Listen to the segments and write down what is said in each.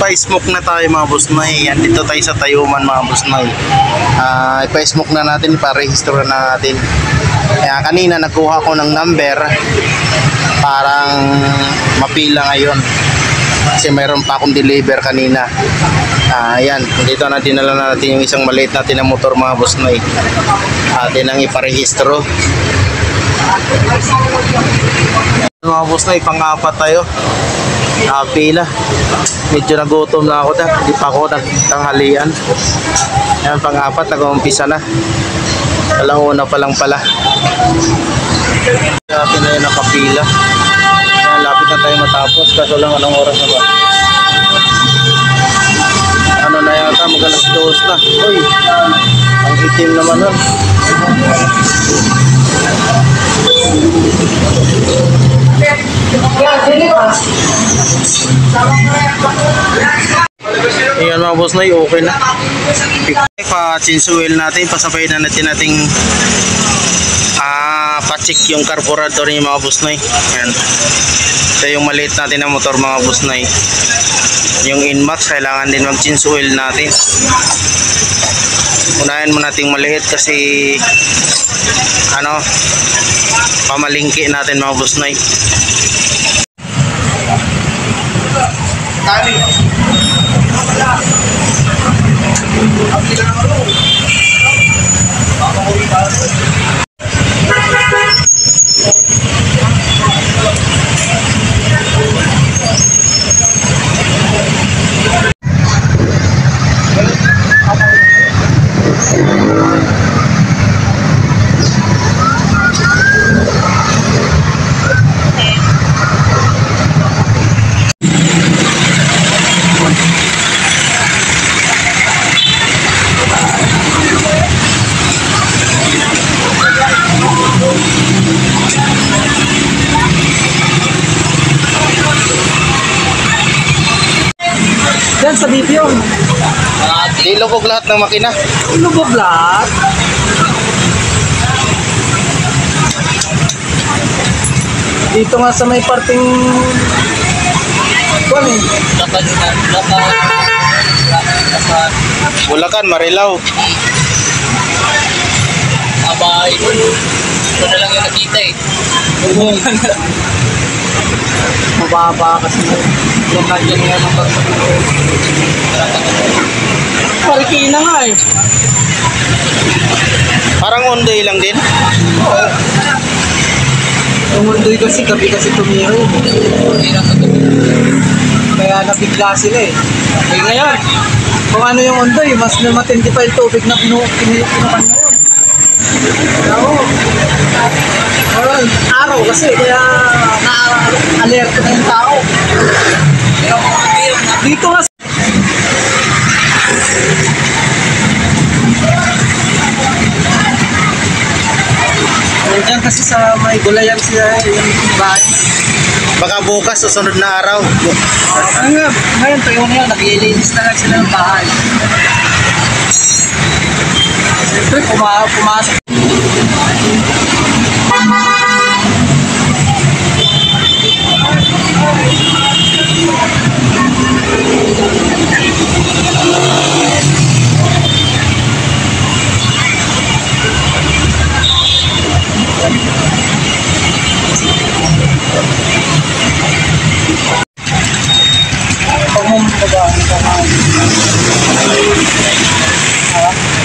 ipa-smoke na tayo mga boss Noy. Yan, dito tayo sa Tayuman mga boss Noy. Ipa-smoke na natin, ipa-register na natin. Kaya kanina nagkuha ko ng number, parang mapila ngayon. Kasi mayroon pa akong deliver kanina. Ayan, dito na dinala natin yung isang maliit natin na motor mga boss Noy. Atin ang iparehistro. Mga boss Noy, pang-apat tayo. Pila. Medyo nagutom na ako na. Hindi pa ako nagtanghalian. Ayan, pang-apat, nag-umpisa na. Alauna pa lang pala. Atin na yun nakapila. Ayan, lapit na tayo matapos. Kaso lang anong oras na ba? Ano na yata, mag-alas 2 na. Uy, ang itim naman nun. Ayan mga boss Noy, okay na. Pa-chinsuel natin, pasabay na natin pa-check yung carburetor niya mga boss Noy. Ayan. Ito yung maliit natin na motor mga boss Noy. Yung Inmax, kailangan din mag-chinsuel natin. Unahin mo nating maliit kasi pamalingki natin mga boss Noy. Yan sa video. Ilubog lahat ng makina. Ilubog lahat. Dito nga sa may parting Bulacan, Marilao. Ito na lang yung nakita eh. mababa kasi yung kanya nga ng pagsasabi. Parikina nga eh. Parang Ondoy lang din. Yung Ondoy kasi gabi kasi tumiro. Kaya nabigla sila eh. Eh ngayon, kung ano yung Ondoy, mas matindi pa yung tubig na pinukan ngayon. Oo. Araw kasi, kaya na-alert na yung tao. Dito nga kasi sa may gulayan siya yung bahay. Baka bukas susunod na araw. Ngayon tayo na yun, nag-iilinis na lang sila ng bahay. Siyempre, pumasok.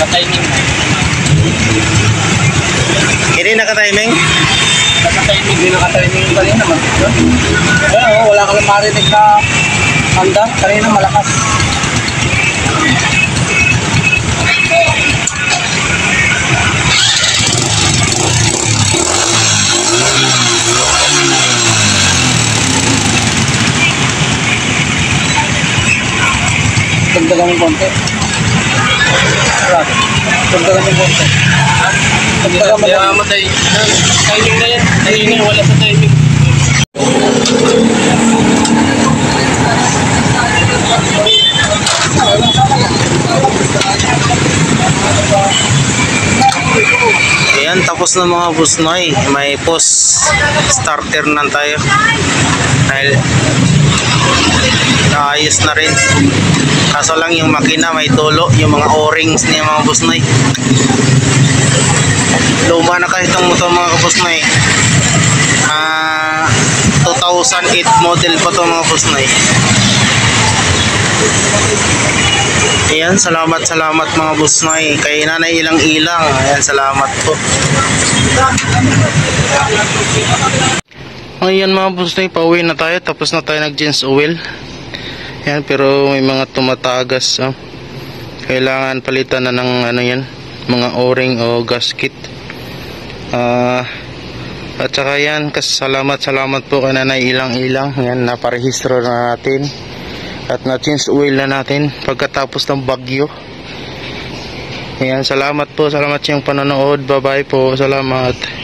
Naka-timing. Hindi naka-timing? Naka-timing, hindi naka-timing kanina naman. Wala ka lang marinig na handa, kanina malakas. Dagdagan yung konti. Dagdagan yung konti. Dagdagan mo lang. Matay. Timing na yan. Timing, wala sa timing. Ayan, tapos na mga boss Noy. May post starter na tayo. Dahil Naayos na rin. Kaso lang yung makina may tulo, yung mga o-rings niya mga boss noy. Luma na kasi itong motor mga boss noy. 2008 model pa to mga boss noy. Ayan, salamat mga boss noy. Kay Nanay Ilang-Ilang. Ayan, salamat po. Ayan mga boss noy, pauwi na tayo. Tapos na tayo nag-change oil. Ayan, pero may mga tumatagas. Kailangan palitan na ng ano yan, mga o-ring o gasket. At saka yan, salamat po kay Nanay Ilang-Ilang. Ayan, naparehistro na natin. At na-change oil na natin pagkatapos ng bagyo. Ayan, salamat po. Salamat sa iyong panonood. Bye bye po. Salamat.